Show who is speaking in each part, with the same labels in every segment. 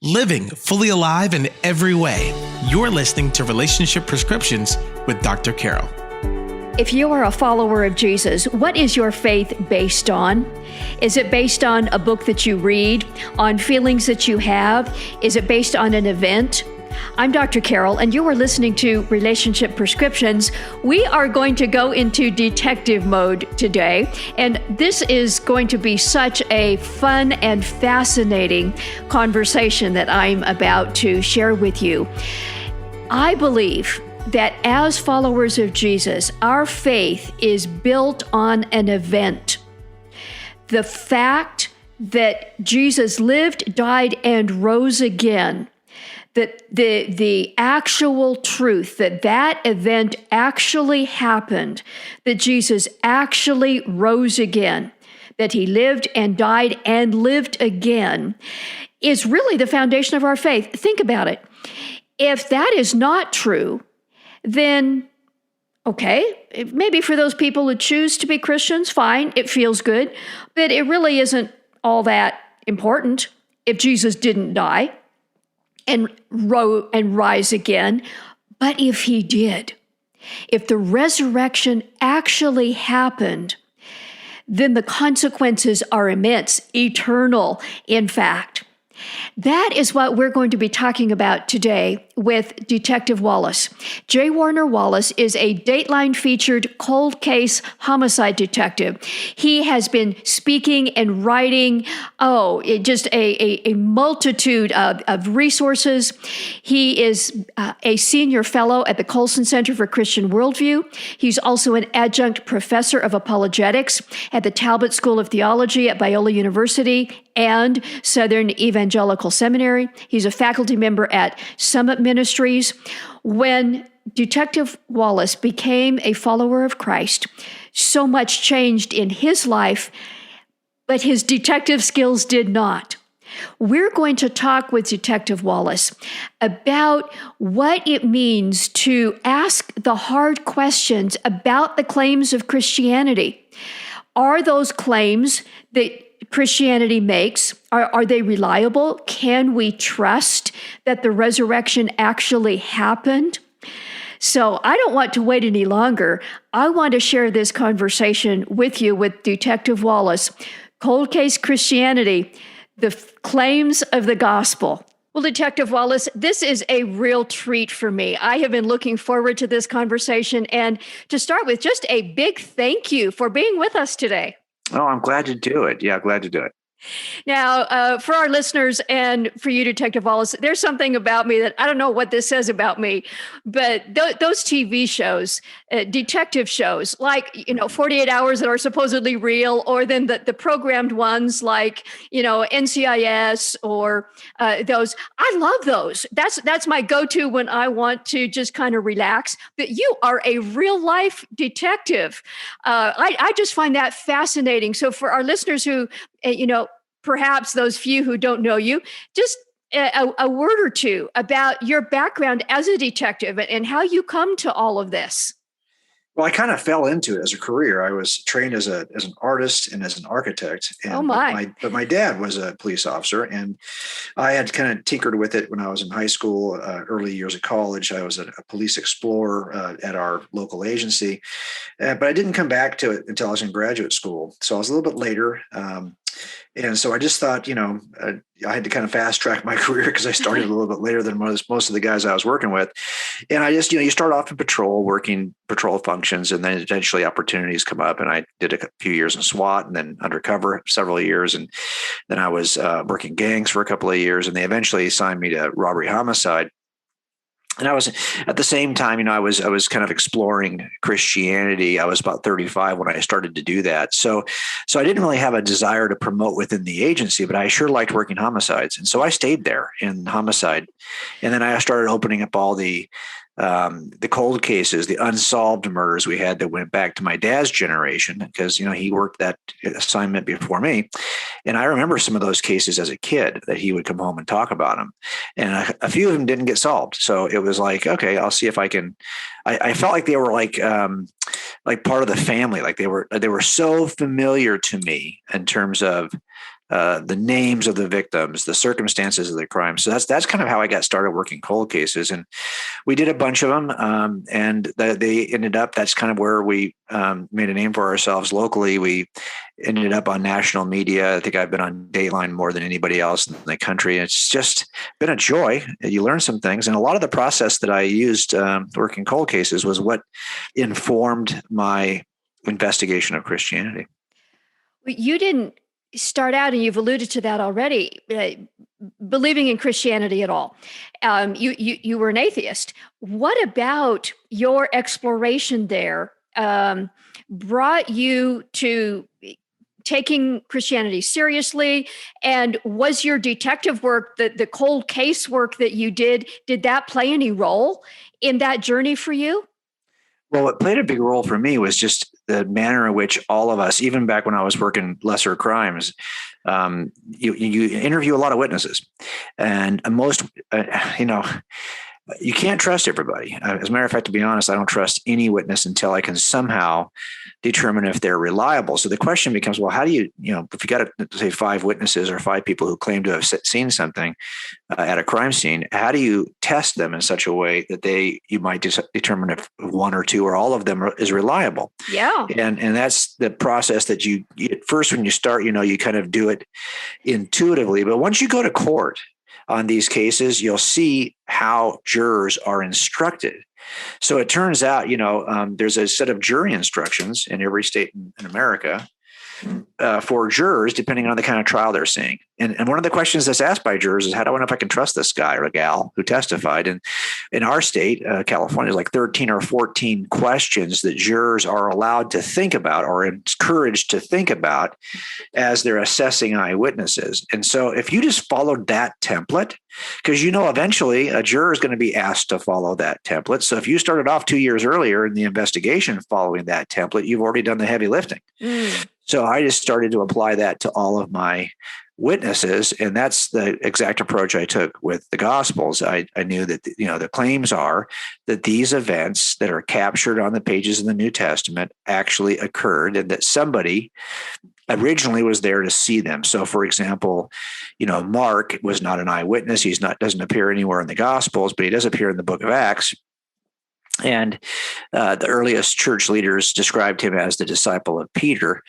Speaker 1: living fully alive in every way. You're listening to Relationship Prescriptions with Dr. Carol.
Speaker 2: If you are a follower of Jesus, what is your faith based on? Is it based on a book that you read, on feelings that you have? Is it based on an event? I'm Dr. Carol, and you are listening to Relationship Prescriptions. We are going to go into detective mode today, and this is going to be such a fun and fascinating conversation that I'm about to share with you. I believe that as followers of Jesus, our faith is built on an event. The fact that Jesus lived, died, and rose again, that the actual truth that event actually happened, that Jesus actually rose again, that he lived and died and lived again, is really the foundation of our faith. Think about it. If that is not true, then, okay, maybe for those people who choose to be Christians, fine, it feels good, but it really isn't all that important if Jesus didn't die and rise again. But if he did, if the resurrection actually happened, then the consequences are immense, eternal, in fact. That is what we're going to be talking about today with Detective Wallace. J. Warner Wallace is a Dateline-featured cold case homicide detective. He has been speaking and writing, just a multitude of resources. He is a senior fellow at the Colson Center for Christian Worldview. He's also an adjunct professor of apologetics at the Talbot School of Theology at Biola University and Southern Evangelical Seminary. He's a faculty member at Summit Ministries. When Detective Wallace became a follower of Christ, so much changed in his life, but his detective skills did not. We're going to talk with Detective Wallace about what it means to ask the hard questions about the claims of Christianity. Are those claims that Christianity makes, are they reliable? Can we trust that the resurrection actually happened? So I don't want to wait any longer. I want to share this conversation with you with Detective Wallace. Cold Case Christianity, the claims of the gospel. Well, Detective Wallace, this is a real treat for me. I have been looking forward to this conversation. And to start with, just a big thank you for being with us today.
Speaker 3: Oh, I'm glad to do it. Yeah, glad to do it.
Speaker 2: Now, for our listeners and for you, Detective Wallace, there's something about me that I don't know what this says about me, but those TV shows, detective shows, like, 48 Hours that are supposedly real, or then the programmed ones like, NCIS or those. I love those. That's my go-to when I want to just kind of relax. But you are a real life detective. I just find that fascinating. So for our listeners who, perhaps those few who don't know you, just a word or two about your background as a detective and how you come to all of this.
Speaker 3: Well, I kind of fell into it as a career. I was trained as an artist and as an architect. And But my dad was a police officer, and I had kind of tinkered with it when I was in high school, early years of college. I was a police explorer at our local agency, but I didn't come back to it until I was in graduate school. So I was a little bit later. And so I just thought, I had to kind of fast track my career because I started a little bit later than most of the guys I was working with. And I just, you start off in patrol, working patrol functions, and then eventually opportunities come up. And I did a few years in SWAT and then undercover several years. And then I was working gangs for a couple of years, and they eventually assigned me to robbery homicide. And I was at the same time, I was kind of exploring Christianity. I was about 35 when I started to do that. So I didn't really have a desire to promote within the agency, but I sure liked working homicides. And so I stayed there in homicide. And then I started opening up all the cold cases, the unsolved murders we had that went back to my dad's generation, because, he worked that assignment before me. And I remember some of those cases as a kid that he would come home and talk about them. And a few of them didn't get solved. So it was like, okay, I'll see if I can. I felt like they were like part of the family. Like they were so familiar to me in terms of the names of the victims, the circumstances of the crime. So that's kind of how I got started working cold cases. And we did a bunch of them, and they ended up, that's kind of where we made a name for ourselves locally. We ended up on national media. I think I've been on Dateline more than anybody else in the country. It's just been a joy. You learn some things. And a lot of the process that I used working cold cases was what informed my investigation of Christianity.
Speaker 2: You didn't start out, and you've alluded to that already, believing in Christianity at all. You were an atheist. What about your exploration there brought you to taking Christianity seriously? And was your detective work, the cold case work that you did that play any role in that journey for you?
Speaker 3: Well, what played a big role for me was just the manner in which all of us, even back when I was working lesser crimes, you interview a lot of witnesses, and most, you can't trust everybody. As a matter of fact, to be honest, I don't trust any witness until I can somehow determine if they're reliable. So the question becomes, well, how do you, if you got to say 5 witnesses or 5 people who claim to have seen something at a crime scene, how do you test them in such a way that you might determine if 1 or 2 or all of them is reliable?
Speaker 2: Yeah.
Speaker 3: And that's the process that you at first, when you start, you kind of do it intuitively, but once you go to court on these cases, you'll see how jurors are instructed. So it turns out, there's a set of jury instructions in every state in America for jurors, depending on the kind of trial they're seeing. And one of the questions that's asked by jurors is, how do I know if I can trust this guy or gal who testified? And in our state, California, there's like 13 or 14 questions that jurors are allowed to think about or encouraged to think about as they're assessing eyewitnesses. And so if you just followed that template, because eventually a juror is going to be asked to follow that template. So if you started off 2 years earlier in the investigation following that template, you've already done the heavy lifting. So I just started to apply that to all of my witnesses. And that's the exact approach I took with the Gospels. I knew that, the claims are that these events that are captured on the pages of the New Testament actually occurred, and that somebody originally was there to see them. So for example, Mark was not an eyewitness. Doesn't appear anywhere in the Gospels, but he does appear in the book of Acts. And the earliest church leaders described him as the disciple of Peter,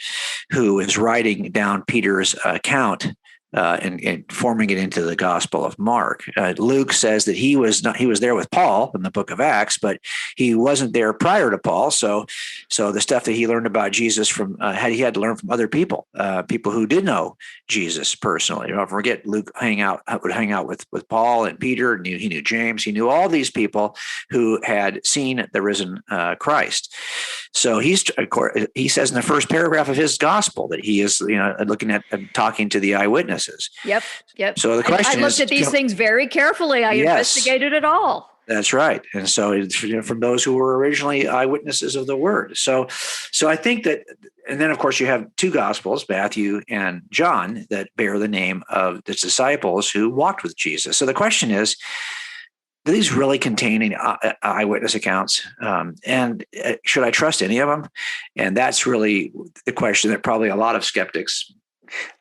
Speaker 3: who is writing down Peter's account and forming it into the Gospel of Mark. Luke says that he was there with Paul in the book of Acts, but he wasn't there prior to Paul. So the stuff that he learned about Jesus from he had to learn from other people who did know Jesus personally. Don't forget, Luke would hang out with Paul and Peter. He knew James. He knew all these people who had seen the risen Christ. So he says in the first paragraph of his gospel that he is looking at talking to the eyewitnesses.
Speaker 2: Yep.
Speaker 3: So the question
Speaker 2: I looked at these things very carefully. I investigated it all.
Speaker 3: That's right. And so it's from those who were originally eyewitnesses of the word. So I think that, and then of course you have 2 gospels, Matthew and John, that bear the name of the disciples who walked with Jesus. So the question is, do these really contain any eyewitness accounts? And should I trust any of them? And that's really the question that probably a lot of skeptics,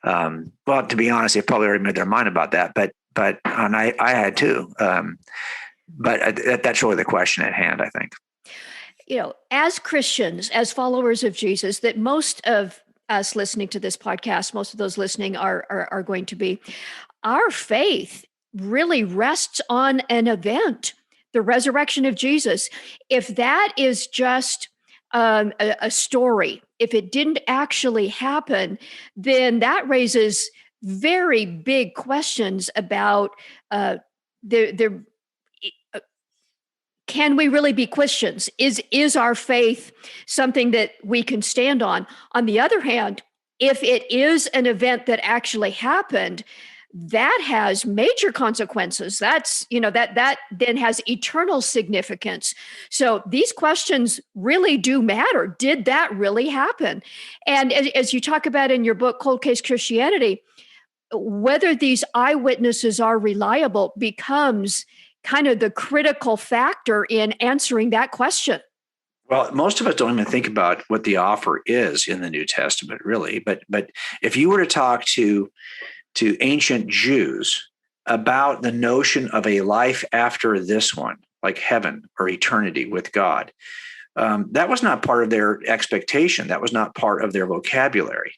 Speaker 3: well, to be honest, they've probably already made their mind about that, but I had too. But that's really the question at hand, I think.
Speaker 2: As Christians, as followers of Jesus, that most of us listening to this podcast, most of those listening are going to be, our faith really rests on an event, the resurrection of Jesus. If that is just a story, if it didn't actually happen, then that raises very big questions about can we really be Christians? Is our faith something that we can stand on? On the other hand, if it is an event that actually happened, that has major consequences. That's, that then has eternal significance. So these questions really do matter. Did that really happen? And as you talk about in your book, Cold Case Christianity, whether these eyewitnesses are reliable becomes kind of the critical factor in answering that question.
Speaker 3: Well, most of us don't even think about what the offer is in the New Testament, really. But if you were to talk to ancient Jews about the notion of a life after this one, like heaven or eternity with God, that was not part of their expectation. That was not part of their vocabulary.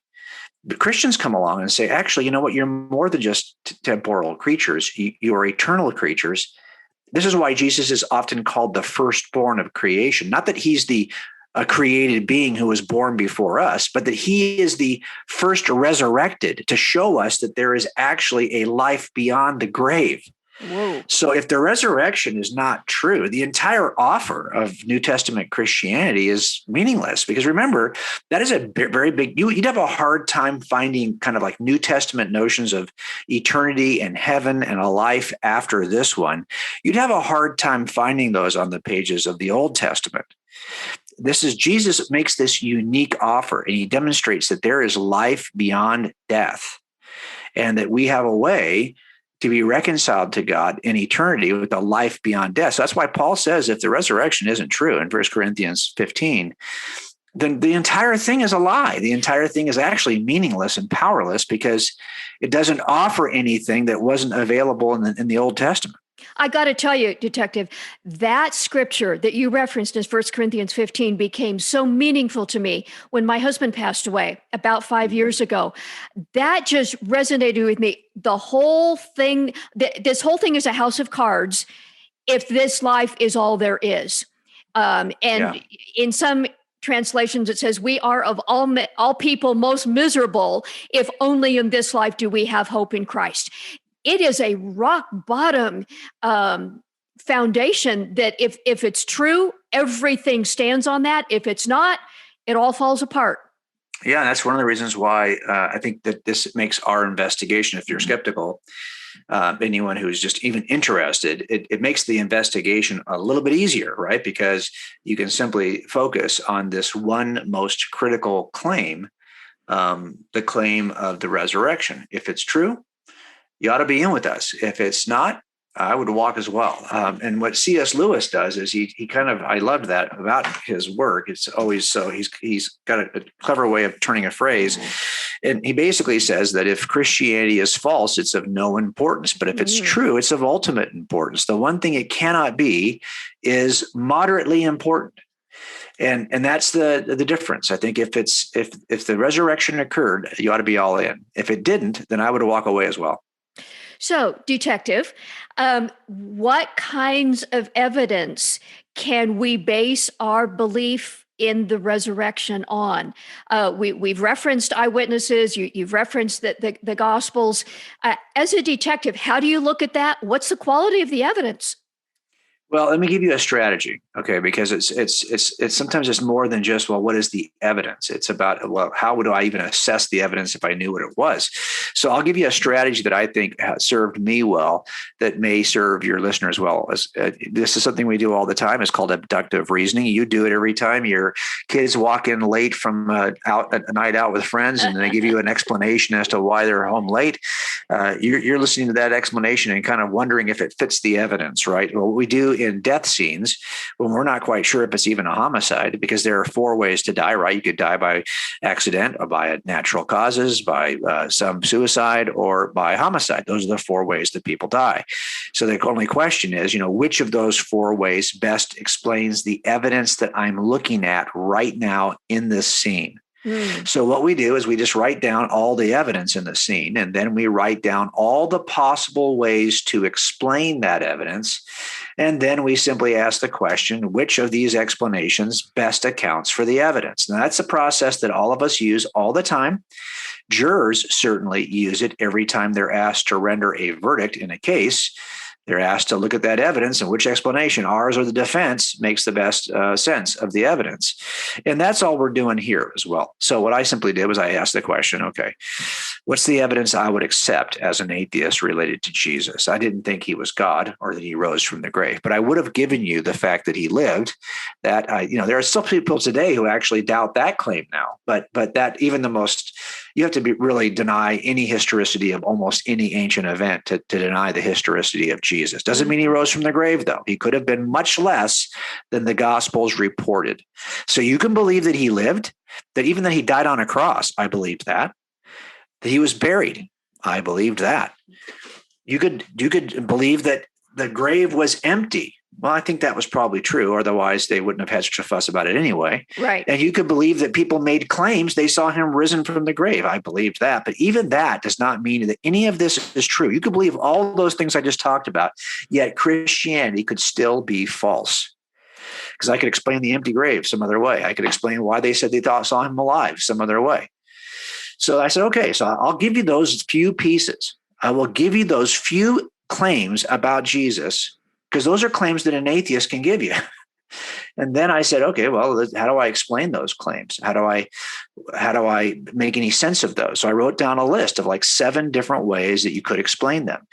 Speaker 3: But Christians come along and say, actually, you know what? You're more than just temporal creatures. You are eternal creatures. This is why Jesus is often called the firstborn of creation. Not that he's a created being who was born before us, but that he is the first resurrected to show us that there is actually a life beyond the grave.
Speaker 2: Whoa.
Speaker 3: So if the resurrection is not true, the entire offer of New Testament Christianity is meaningless, because remember, that is a very big, you'd have a hard time finding kind of like New Testament notions of eternity and heaven and a life after this one. You'd have a hard time finding those on the pages of the Old Testament. Jesus makes this unique offer, and he demonstrates that there is life beyond death, and that we have a way to be reconciled to God in eternity with a life beyond death. So that's why Paul says if the resurrection isn't true in 1 Corinthians 15, then the entire thing is a lie. The entire thing is actually meaningless and powerless because it doesn't offer anything that wasn't available in the Old Testament.
Speaker 2: I got to tell you, Detective, that scripture that you referenced in 1 Corinthians 15 became so meaningful to me when my husband passed away about 5 years ago. That just resonated with me. The whole thing, this whole thing is a house of cards if this life is all there is. In some translations, it says, we are of all people most miserable if only in this life do we have hope in Christ. It is a rock bottom foundation that if it's true, everything stands on that. If it's not, it all falls apart.
Speaker 3: Yeah, that's one of the reasons why I think that this makes our investigation, if you're skeptical, anyone who's just even interested, it makes the investigation a little bit easier, right? Because you can simply focus on this one most critical claim, the claim of the resurrection. If it's true, you ought to be in with us. If it's not, I would walk as well. And what C.S. Lewis does is he kind of, I loved that about his work. It's always so, he's got a clever way of turning a phrase. And he basically says that if Christianity is false, it's of no importance. But if it's true, it's of ultimate importance. The one thing it cannot be is moderately important. And that's the difference. I think if the resurrection occurred, you ought to be all in. If it didn't, then I would walk away as well.
Speaker 2: So, Detective, what kinds of evidence can we base our belief in the resurrection on? We've referenced eyewitnesses. You've referenced the Gospels. As a detective, how do you look at that? What's the quality of the evidence?
Speaker 3: Well, let me give you a strategy, okay? Because it's sometimes it's more than just, well, what is the evidence? It's about, well, how would I even assess the evidence if I knew what it was? So I'll give you a strategy that I think served me well, that may serve your listeners well. This is something we do all the time. It's called abductive reasoning. You do it every time your kids walk in late from a night out with friends, and they give you an explanation as to why they're home late. You're listening to that explanation and kind of wondering if it fits the evidence, right? Well, what we do in death scenes when we're not quite sure if it's even a homicide, because there are 4 ways to die, right? You could die by accident or by natural causes, by some suicide, or by homicide. Those are the 4 ways that people die. So the only question is, which of those 4 ways best explains the evidence that I'm looking at right now in this scene? So what we do is we just write down all the evidence in the scene, and then we write down all the possible ways to explain that evidence. And then we simply ask the question, which of these explanations best accounts for the evidence? Now, that's a process that all of us use all the time. Jurors certainly use it every time they're asked to render a verdict in a case. They're asked to look at that evidence and which explanation, ours or the defense, makes the best sense of the evidence. And that's all we're doing here as well. So what I simply did was I asked the question, okay, what's the evidence I would accept as an atheist related to Jesus? I didn't think he was God or that he rose from the grave, but I would have given you the fact that he lived, that, there are still people today who actually doubt that claim now, but that even the most, you have to really deny any historicity of almost any ancient event to deny the historicity of Jesus. Jesus. Doesn't mean he rose from the grave, though. He could have been much less than the Gospels reported. So you can believe that he lived, that even that he died on a cross. I believed that. That he was buried. I believed that. You could believe that the grave was empty. Well, I think that was probably true. Otherwise, they wouldn't have had such a fuss about it anyway.
Speaker 2: Right.
Speaker 3: And you could believe that people made claims they saw him risen from the grave. I believed that. But even that does not mean that any of this is true. You could believe all those things I just talked about, yet Christianity could still be false. Because I could explain the empty grave some other way. I could explain why they said they saw him alive some other way. So I said, okay, so I'll give you those few pieces. I will give you those few claims about Jesus, because those are claims that an atheist can give you. And then I said, okay, well, how do I explain those claims? How do I make any sense of those? So I wrote down a list of like 7 different ways that you could explain them.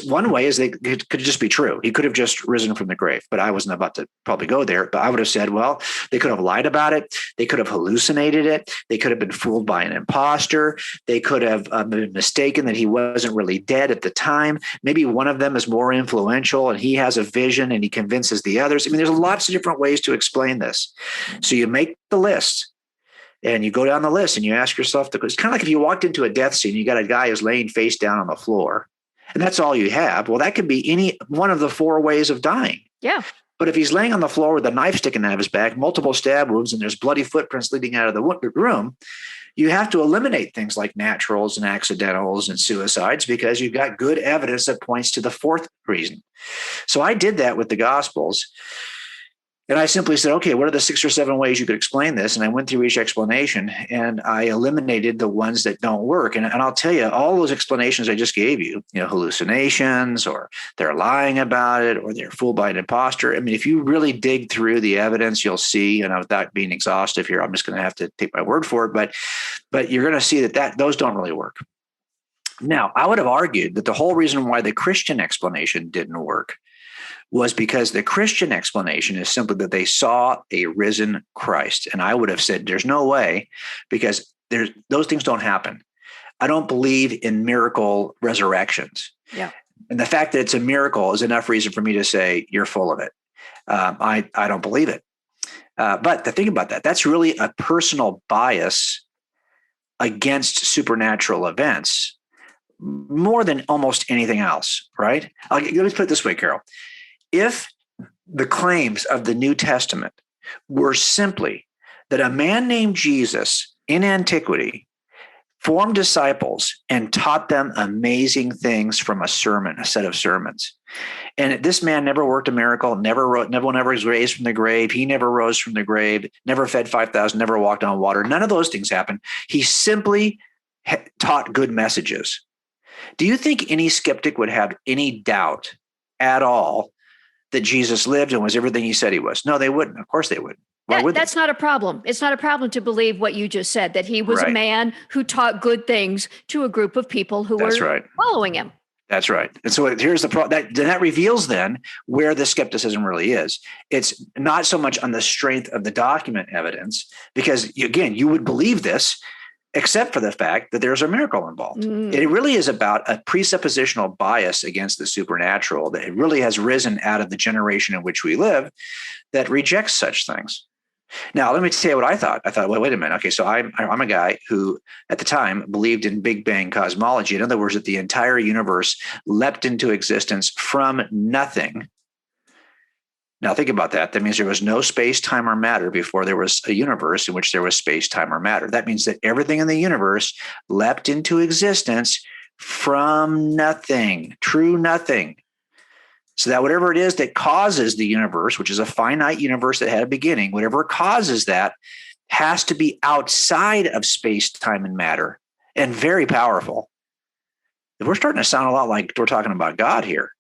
Speaker 3: One way is it could just be true. He could have just risen from the grave, but I wasn't about to probably go there. But I would have said, well, they could have lied about it. They could have hallucinated it. They could have been fooled by an imposter. They could have been mistaken that he wasn't really dead at the time. Maybe one of them is more influential and he has a vision and he convinces the others. I mean, there's lots of different ways to explain this. So you make the list. And you go down the list and you ask yourself, it's kind of like if you walked into a death scene, you got a guy who's laying face down on the floor, and that's all you have. Well, that could be any one of the 4 ways of dying.
Speaker 2: Yeah.
Speaker 3: But if he's laying on the floor with a knife sticking out of his back, multiple stab wounds, and there's bloody footprints leading out of the room, you have to eliminate things like naturals and accidentals and suicides because you've got good evidence that points to the 4th reason. So I did that with the Gospels. And I simply said, okay, what are the 6 or 7 ways you could explain this? And I went through each explanation and I eliminated the ones that don't work. And I'll tell you, all those explanations I just gave you, hallucinations, or they're lying about it, or they're fooled by an imposter. I mean, if you really dig through the evidence, you'll see, and without being exhaustive here, I'm just going to have to take my word for it. But you're going to see that those don't really work. Now, I would have argued that the whole reason why the Christian explanation didn't work was because the Christian explanation is simply that they saw a risen Christ. And I would have said, there's no way, because those things don't happen. I don't believe in miracle resurrections.
Speaker 2: Yeah.
Speaker 3: And the fact that it's a miracle is enough reason for me to say, you're full of it. I don't believe it. But the thing about that's really a personal bias against supernatural events more than almost anything else, right? Let me put it this way, Carol. If the claims of the New Testament were simply that a man named Jesus in antiquity formed disciples and taught them amazing things from a set of sermons, and this man never worked a miracle, never was raised from the grave, he never rose from the grave, never fed 5,000, never walked on water, none of those things happened. He simply taught good messages. Do you think any skeptic would have any doubt at all that Jesus lived and was everything he said he was? No, they wouldn't. Of course they wouldn't. Why would they?
Speaker 2: That's not a problem. It's not a problem to believe what you just said, that he was a man who taught good things to a group of people who were following him.
Speaker 3: That's right. And so here's the problem. That reveals then where the skepticism really is. It's not so much on the strength of the document evidence, because again, you would believe this except for the fact that there's a miracle involved. It really is about a presuppositional bias against the supernatural that it really has risen out of the generation in which we live that rejects such things. Now, let me tell you what I thought. I thought, well, wait a minute. Okay, so I'm a guy who at the time believed in Big Bang cosmology. In other words, that the entire universe leapt into existence from nothing. Now, think about that. That means there was no space, time, or matter before there was a universe in which there was space, time, or matter. That means that everything in the universe leapt into existence from nothing, true nothing. So that whatever it is that causes the universe, which is a finite universe that had a beginning, whatever causes that has to be outside of space, time, and matter, and very powerful. We're starting to sound a lot like we're talking about God here.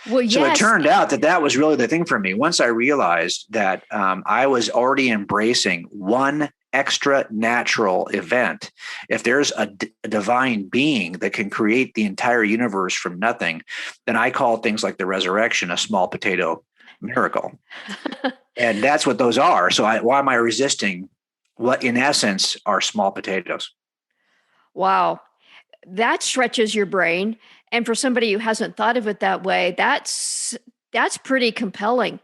Speaker 2: Well, yes.
Speaker 3: So it turned out that was really the thing for me. Once I realized that I was already embracing one extra natural event. If there's a divine being that can create the entire universe from nothing, then I call things like the resurrection a small potato miracle. And that's what those are. So why am I resisting what in essence are small potatoes?
Speaker 2: Wow. That stretches your brain. And for somebody who hasn't thought of it that way, that's pretty compelling.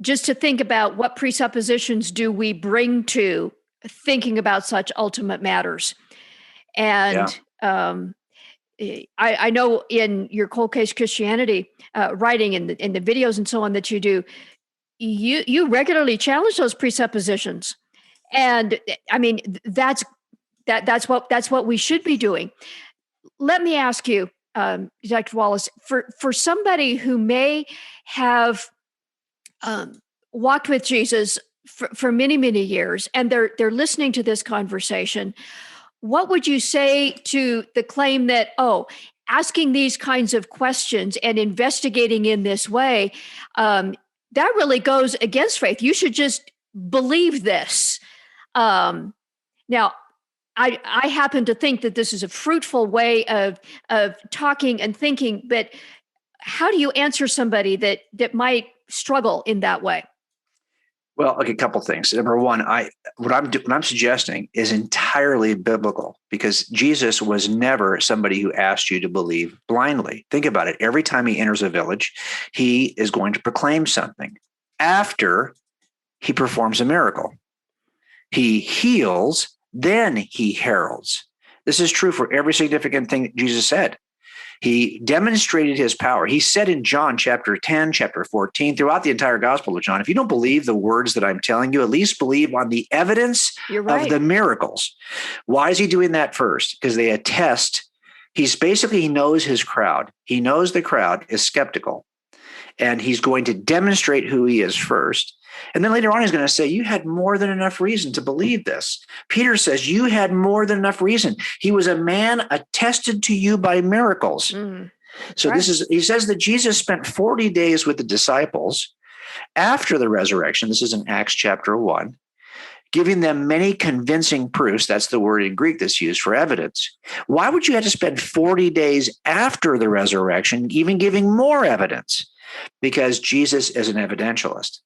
Speaker 2: Just to think about what presuppositions do we bring to thinking about such ultimate matters. And I know in your cold case Christianity writing in the videos and so on that you do, you regularly challenge those presuppositions. And I mean, that's what we should be doing. Let me ask you, Detective Wallace, for somebody who may have walked with Jesus for many, many years, and they're listening to this conversation, what would you say to the claim that, asking these kinds of questions and investigating in this way, that really goes against faith? You should just believe this. Now, I happen to think that this is a fruitful way of talking and thinking, but how do you answer somebody that might struggle in that way?
Speaker 3: Well, okay, a couple things. Number one, what I'm suggesting is entirely biblical, because Jesus was never somebody who asked you to believe blindly. Think about it. Every time he enters a village, he is going to proclaim something after he performs a miracle. He heals, then he heralds. This is true for every significant thing that Jesus said. He demonstrated his power. He said in John chapter 10, chapter 14, throughout the entire Gospel of John, if you don't believe the words that I'm telling you, at least believe on the evidence of the miracles. Why is he doing that first? Because they attest. He knows his crowd. He knows the crowd is skeptical, and he's going to demonstrate who he is first. And then later on, he's going to say, you had more than enough reason to believe this. Peter says, you had more than enough reason. He was a man attested to you by miracles. So he says that Jesus spent 40 days with the disciples after the resurrection. This is in Acts chapter 1, giving them many convincing proofs. That's the word in Greek that's used for evidence. Why would you have to spend 40 days after the resurrection, even giving more evidence? Because Jesus is an evidentialist.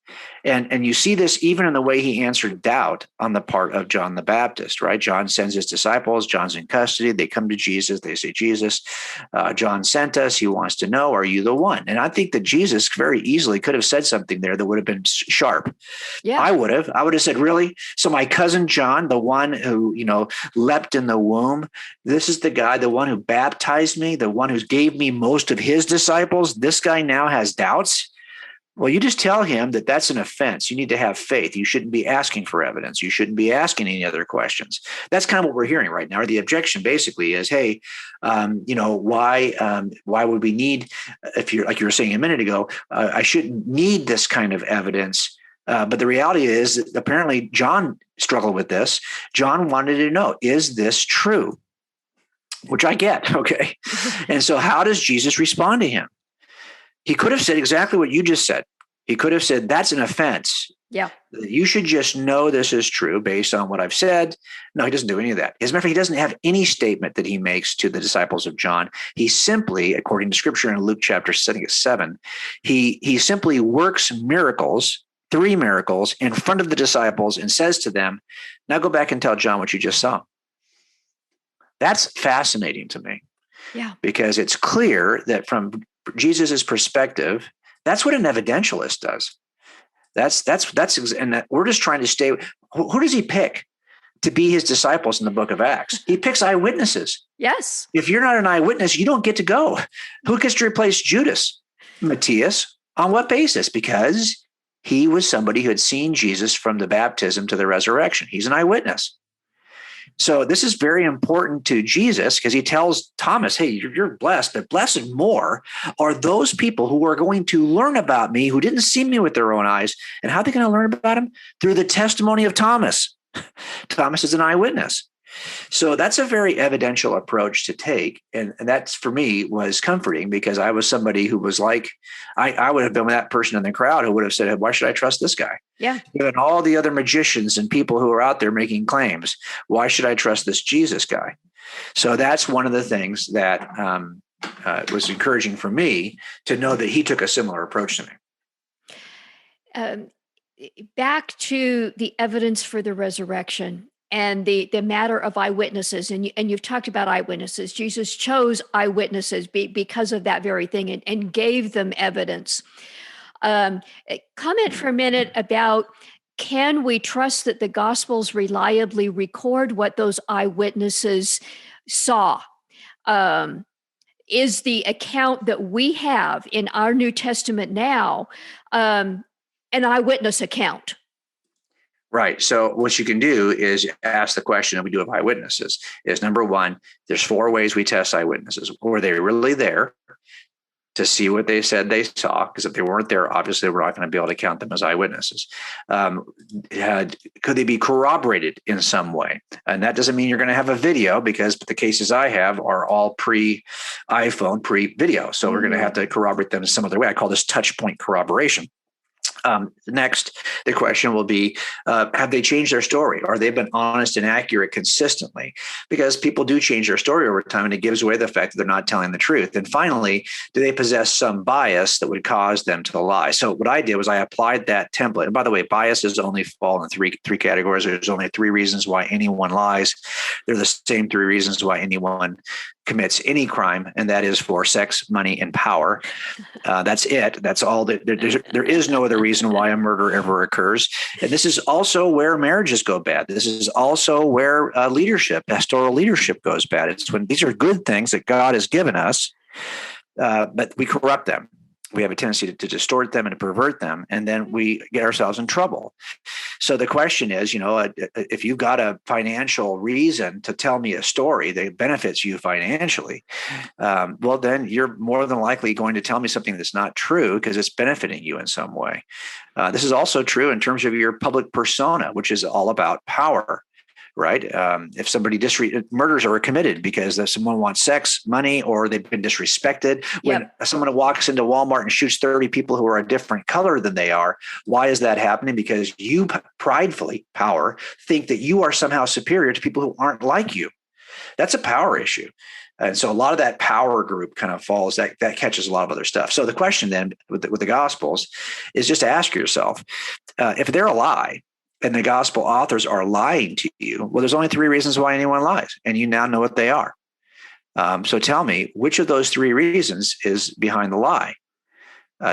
Speaker 3: And you see this even in the way he answered doubt on the part of John the Baptist, right? John sends his disciples. John's in custody. They come to Jesus. They say, Jesus, John sent us. He wants to know, are you the one? And I think that Jesus very easily could have said something there that would have been sharp. Yeah. I would have said, really? So my cousin John, the one who, leapt in the womb, this is the guy, the one who baptized me, the one who gave me most of his disciples. This guy now has doubts. Well, you just tell him that that's an offense. You need to have faith. You shouldn't be asking for evidence. You shouldn't be asking any other questions. That's kind of what we're hearing right now. Or the objection basically is, hey, why would we need, if you're like you were saying a minute ago, I shouldn't need this kind of evidence. But the reality is that apparently John struggled with this. John wanted to know, is this true? Which I get, okay? And so how does Jesus respond to him? He could have said exactly what you just said. He could have said, that's an offense. Yeah. You should just know this is true based on what I've said. No, he doesn't do any of that. As a matter of fact, he doesn't have any statement that he makes to the disciples of John. He simply, according to scripture in Luke chapter 7, he simply works miracles, 3 miracles in front of the disciples and says to them, now go back and tell John what you just saw. That's fascinating to me. Yeah. Because it's clear that from Jesus's perspective, that's what an evidentialist does. And we're just trying to stay. Who does he pick to be his disciples in the book of Acts? He picks eyewitnesses. Yes. If you're not an eyewitness, you don't get to go. Who gets to replace Judas? Matthias. On what basis? Because he was somebody who had seen Jesus from the baptism to the resurrection. He's an eyewitness. So this is very important to Jesus because he tells Thomas, hey, you're blessed, but blessed more are those people who are going to learn about me, who didn't see me with their own eyes. And how are they going to learn about him? Through the testimony of Thomas. Thomas is an eyewitness. So that's a very evidential approach to take. And that's, for me, was comforting because I was somebody who was like, I would have been that person in the crowd who would have said, why should I trust this guy? Yeah. Given all the other magicians and people who are out there making claims, why should I trust this Jesus guy? So that's one of the things that was encouraging for me to know that he took a similar approach to me.
Speaker 2: Back to the evidence for the resurrection. and the matter of eyewitnesses, and you've talked about eyewitnesses. Jesus chose eyewitnesses because of that very thing, and gave them evidence. Comment for a minute about, can we trust that the Gospels reliably record what those eyewitnesses saw? Is the account that we have in our New Testament now an eyewitness account?
Speaker 3: Right. So what you can do is ask the question that we do of eyewitnesses is, number one, there's 4 ways we test eyewitnesses. Were they really there to see what they said they saw? Because if they weren't there, obviously we're not going to be able to count them as eyewitnesses. Could they be corroborated in some way? And that doesn't mean you're going to have a video, because the cases I have are all pre-iPhone, pre-video. So we're going to have to corroborate them in some other way. I call this touch point corroboration. Next, the question will be, have they changed their story? Or they've been honest and accurate consistently? Because people do change their story over time, and it gives away the fact that they're not telling the truth. And finally, do they possess some bias that would cause them to lie? So what I did was I applied that template. And by the way, biases only fall in three categories. There's only 3 reasons why anyone lies. They're the same 3 reasons why anyone commits any crime, and that is for sex, money, and power. That's it. That's all. There is no other reason why a murder ever occurs. And this is also where marriages go bad. This is also where pastoral leadership goes bad. It's when these are good things that God has given us, but we corrupt them. We have a tendency to distort them and to pervert them, and then we get ourselves in trouble. So the question is, if you've got a financial reason to tell me a story that benefits you financially, well, then you're more than likely going to tell me something that's not true because it's benefiting you in some way. This is also true in terms of your public persona, which is all about power. Right. If somebody murders are committed because someone wants sex, money, or they've been disrespected. When someone walks into Walmart and shoots 30 people who are a different color than they are, why is that happening? Because you pridefully, power, think that you are somehow superior to people who aren't like you. That's a power issue. And so a lot of that power group kind of falls, that catches a lot of other stuff. So the question then with the Gospels is just to ask yourself, if they're a lie, and the gospel authors are lying to you, well, there's only 3 reasons why anyone lies, and you now know what they are. So tell me, which of those 3 reasons is behind the lie?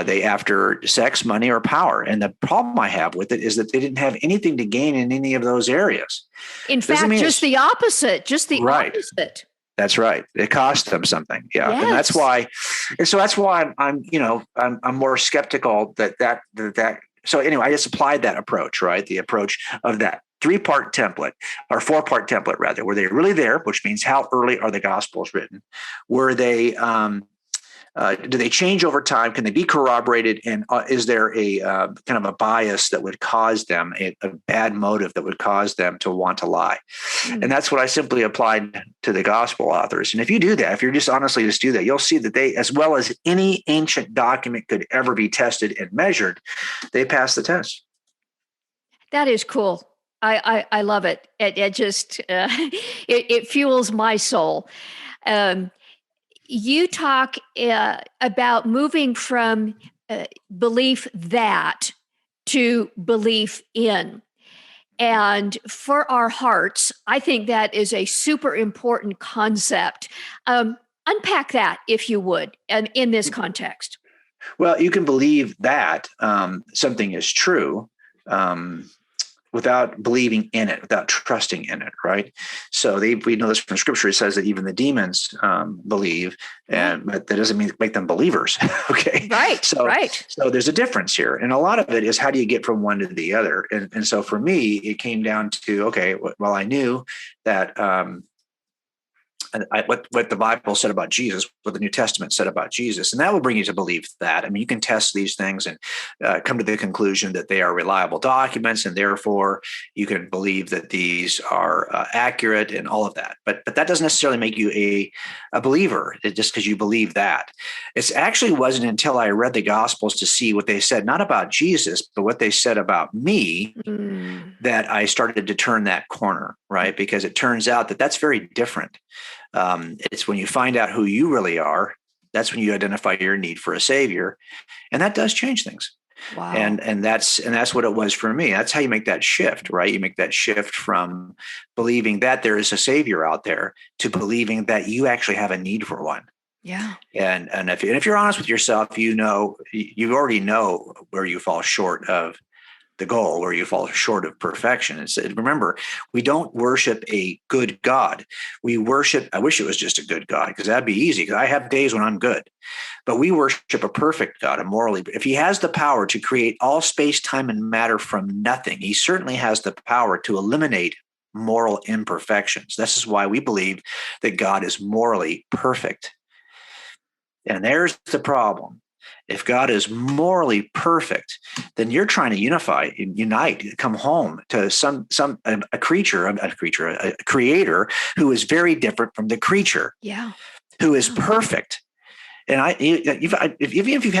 Speaker 3: They after sex, money, or power? And the problem I have with it is that they didn't have anything to gain in any of those areas.
Speaker 2: In fact, just the opposite.
Speaker 3: Right. Opposite. That's right. It cost them something. Yeah. Yes. And that's why I'm more skeptical that. So anyway, I just applied that approach, right? The approach of that 3-part template, or 4-part template rather. Were they really there? Which means, how early are the Gospels written? Were they, do they change over time? Can they be corroborated? And is there a kind of a bias that would cause them, a bad motive that would cause them to want to lie? Mm-hmm. And that's what I simply applied to the gospel authors. And if you do that, if you're just honestly just do that, you'll see that they, as well as any ancient document could ever be tested and measured, they pass the test.
Speaker 2: That is cool. I love it. It just, it fuels my soul. You talk about moving from belief that to belief in. And for our hearts, I think that is a super important concept. Unpack that, if you would, in this context.
Speaker 3: Well, you can believe that something is true without believing in it, without trusting in it, right? So we know this from Scripture. It says that even the demons believe, but that doesn't make them believers. Okay,
Speaker 2: right.
Speaker 3: So there's a difference here, and a lot of it is, how do you get from one to the other? And so for me, it came down to, okay, well, I knew that. What the Bible said about Jesus, what the New Testament said about Jesus, and that will bring you to believe that. I mean, you can test these things and come to the conclusion that they are reliable documents, and therefore you can believe that these are accurate and all of that. But that doesn't necessarily make you a believer just because you believe that. It actually wasn't until I read the Gospels to see what they said, not about Jesus, but what they said about me, that I started to turn that corner, right? Because it turns out that that's very different. It's when you find out who you really are, that's when you identify your need for a savior. And that does change things.
Speaker 2: Wow.
Speaker 3: And that's what it was for me. That's how you make that shift, right? You make that shift from believing that there is a savior out there to believing that you actually have a need for one.
Speaker 2: Yeah.
Speaker 3: And if you're honest with yourself, you already know where you fall short of the goal, where you fall short of perfection. And remember, we don't worship a good God. We worship, I wish it was just a good God, because that'd be easy, because I have days when I'm good. But we worship a perfect God, a morally. If he has the power to create all space, time, and matter from nothing, he certainly has the power to eliminate moral imperfections. This is why we believe that God is morally perfect. And there's the problem. If God is morally perfect, then you're trying to unite, come home to a creator who is very different from the creature, who is perfect. And even if you've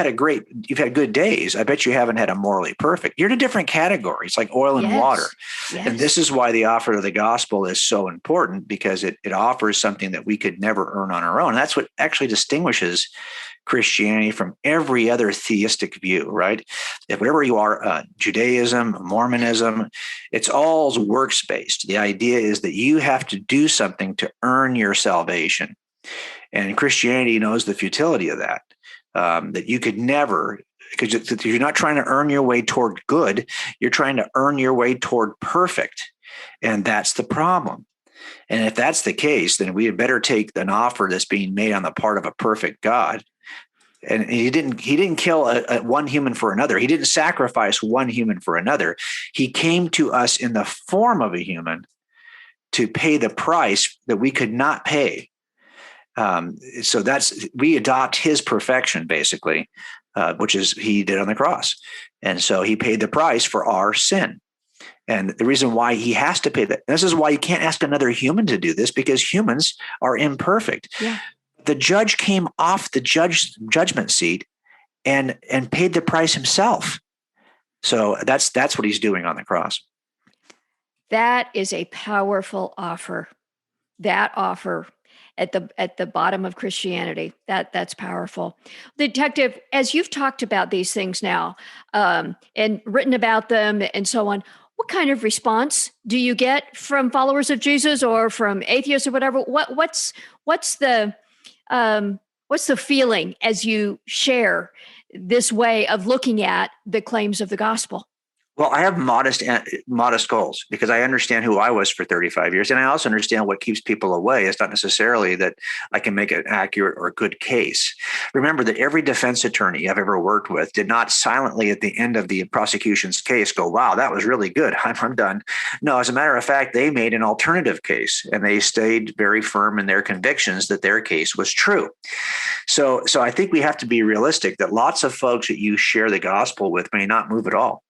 Speaker 3: had good days, I bet you haven't had a morally perfect. You're in a different category. It's like oil and water.
Speaker 2: Yes.
Speaker 3: And this is why the offer of the gospel is so important, because it offers something that we could never earn on our own. And that's what actually distinguishes Christianity from every other theistic view, right? If whatever you are, Judaism, Mormonism, it's all works-based. The idea is that you have to do something to earn your salvation. And Christianity knows the futility of that, that you could never, because you're not trying to earn your way toward good, you're trying to earn your way toward perfect. And that's the problem. And if that's the case, then we had better take an offer that's being made on the part of a perfect God. And he didn't kill one human for another. He didn't sacrifice one human for another. He came to us in the form of a human to pay the price that we could not pay. So we adopt his perfection, basically, which is he did on the cross. And so he paid the price for our sin. And the reason why he has to pay that, this is why you can't ask another human to do this, because humans are imperfect.
Speaker 2: Yeah.
Speaker 3: The judge came off the judgment seat and paid the price himself. So that's what he's doing on the cross.
Speaker 2: That is a powerful offer. That offer at the bottom of Christianity. That's powerful. Detective, as you've talked about these things now, and written about them and so on, what kind of response do you get from followers of Jesus or from atheists or whatever? What's the feeling as you share this way of looking at the claims of the gospel?
Speaker 3: Well, I have modest goals, because I understand who I was for 35 years. And I also understand what keeps people away. It's not necessarily that I can make an accurate or good case. Remember that every defense attorney I've ever worked with did not silently at the end of the prosecution's case go, wow, that was really good. I'm done. No, as a matter of fact, they made an alternative case, and they stayed very firm in their convictions that their case was true. So I think we have to be realistic that lots of folks that you share the gospel with may not move at all.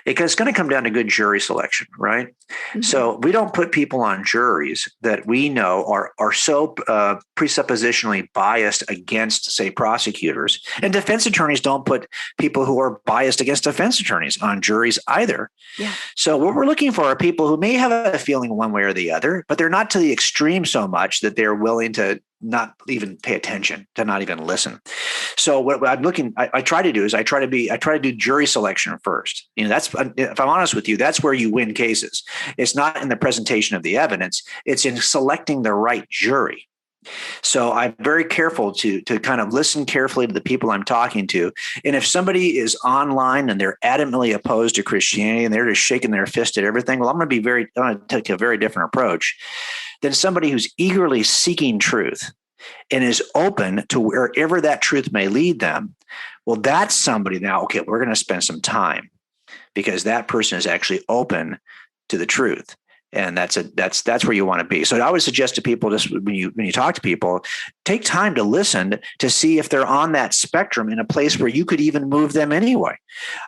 Speaker 3: Because it's going to come down to good jury selection, right? Mm-hmm. So we don't put people on juries that we know are so presuppositionally biased against, say, prosecutors. And defense attorneys don't put people who are biased against defense attorneys on juries either.
Speaker 2: Yeah.
Speaker 3: So what we're looking for are people who may have a feeling one way or the other, but they're not to the extreme so much that they're willing to not even pay attention, to not even listen. So what I try to do is I try to do jury selection first. That's, if I'm honest with you, that's where you win cases. It's not in the presentation of the evidence. It's in selecting the right jury. So I'm very careful to kind of listen carefully to the people I'm talking to. And if somebody is online and they're adamantly opposed to Christianity and they're just shaking their fist at everything, well, I'm going to take a very different approach than somebody who's eagerly seeking truth and is open to wherever that truth may lead them. Well, that's somebody now, okay, we're going to spend some time, because that person is actually open to the truth. And that's where you want to be. So I would suggest to people, just when you talk to people, take time to listen to see if they're on that spectrum in a place where you could even move them anyway.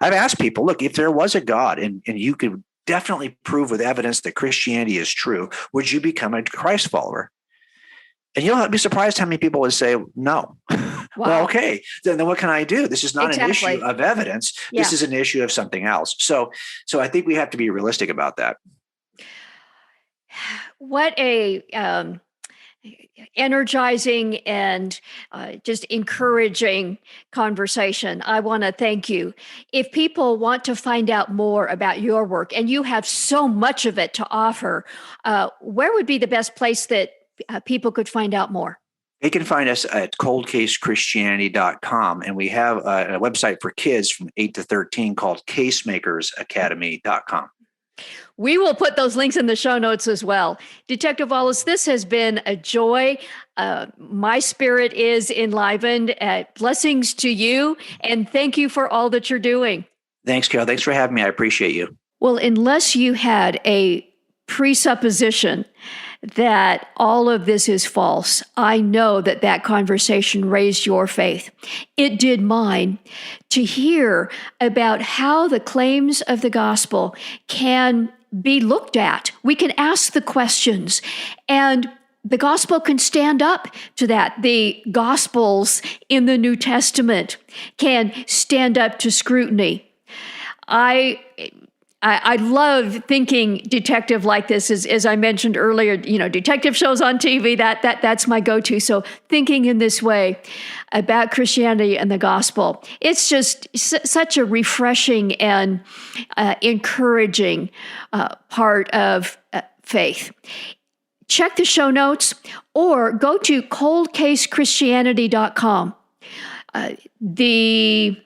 Speaker 3: I've asked people, look, if there was a God and you could definitely prove with evidence that Christianity is true, would you become a Christ follower? And you'll be surprised how many people would say no. Wow. Well, okay, then what can I do? This is not an issue of evidence. Yeah. This is an issue of something else. So I think we have to be realistic about that.
Speaker 2: What a energizing and just encouraging conversation. I want to thank you. If people want to find out more about your work, and you have so much of it to offer, where would be the best place that people could find out more?
Speaker 3: They can find us at coldcasechristianity.com, and we have a website for kids from 8 to 13 called casemakersacademy.com.
Speaker 2: We will put those links in the show notes as well. Detective Wallace, this has been a joy. My spirit is enlivened. Blessings to you, and thank you for all that you're doing.
Speaker 3: Thanks, Carol. Thanks for having me. I appreciate you.
Speaker 2: Well, unless you had a presupposition that all of this is false, I know that that conversation raised your faith. It did mine. To hear about how the claims of the gospel can be looked at. We can ask the questions, and the gospel can stand up to that. The gospels in the New Testament can stand up to scrutiny. I love thinking detective like this. As I mentioned earlier, detective shows on TV, that's my go-to. So thinking in this way about Christianity and the gospel, it's just such a refreshing and encouraging part of faith. Check the show notes or go to coldcasechristianity.com. The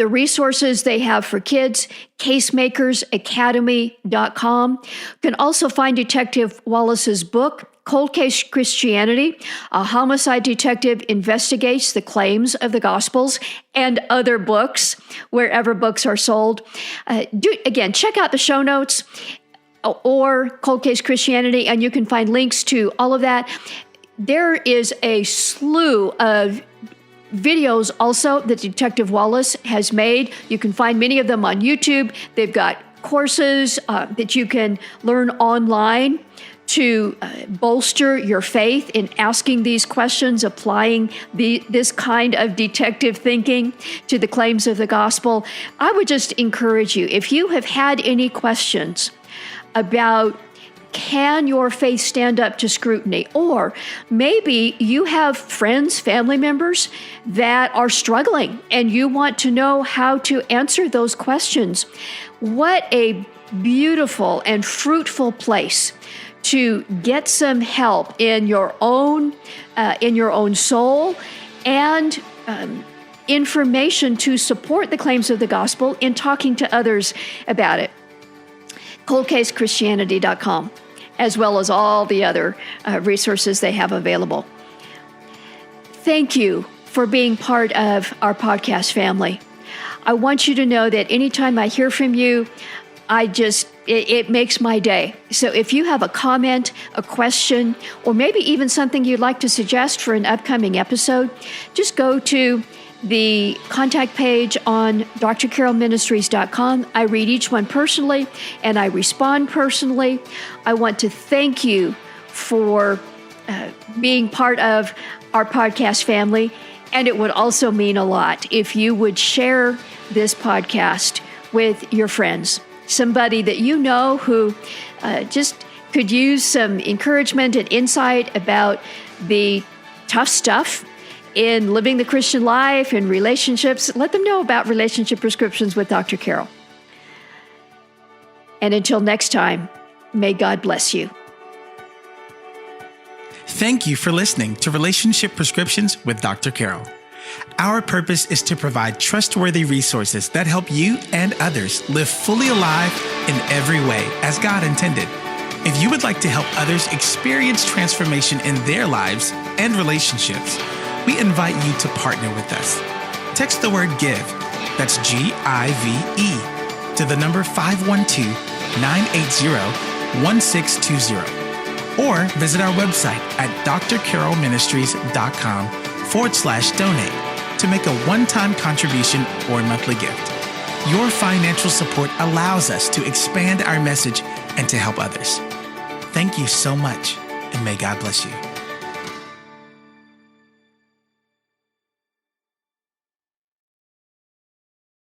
Speaker 2: resources they have for kids, casemakersacademy.com. You can also find Detective Wallace's book, Cold Case Christianity, a homicide detective investigates the claims of the Gospels, and other books, wherever books are sold. Again, check out the show notes or Cold Case Christianity, and you can find links to all of that. There is a slew of videos also that Detective Wallace has made. You can find many of them on YouTube. They've got courses that you can learn online to bolster your faith in asking these questions, applying this kind of detective thinking to the claims of the gospel. I would just encourage you, if you have had any questions about can your faith stand up to scrutiny? Or maybe you have friends, family members that are struggling and you want to know how to answer those questions. What a beautiful and fruitful place to get some help in your own soul and information to support the claims of the gospel in talking to others about it. coldcasechristianity.com, as well as all the other resources they have available. Thank you for being part of our podcast family. I want you to know that anytime I hear from you, it makes my day. So if you have a comment, a question, or maybe even something you'd like to suggest for an upcoming episode, just go to the contact page on drcarolministries.com. I read each one personally and I respond personally. I want to thank you for being part of our podcast family. And it would also mean a lot if you would share this podcast with your friends, somebody that you know who just could use some encouragement and insight about the tough stuff in living the Christian life and relationships. Let them know about Relationship Prescriptions with Dr. Carol. And until next time, may God bless you.
Speaker 1: Thank you for listening to Relationship Prescriptions with Dr. Carol. Our purpose is to provide trustworthy resources that help you and others live fully alive in every way as God intended. If you would like to help others experience transformation in their lives and relationships, we invite you to partner with us. Text the word GIVE, that's GIVE, to the number 512-980-1620. Or visit our website at drcarolministries.com/donate to make a one-time contribution or monthly gift. Your financial support allows us to expand our message and to help others. Thank you so much, and may God bless you.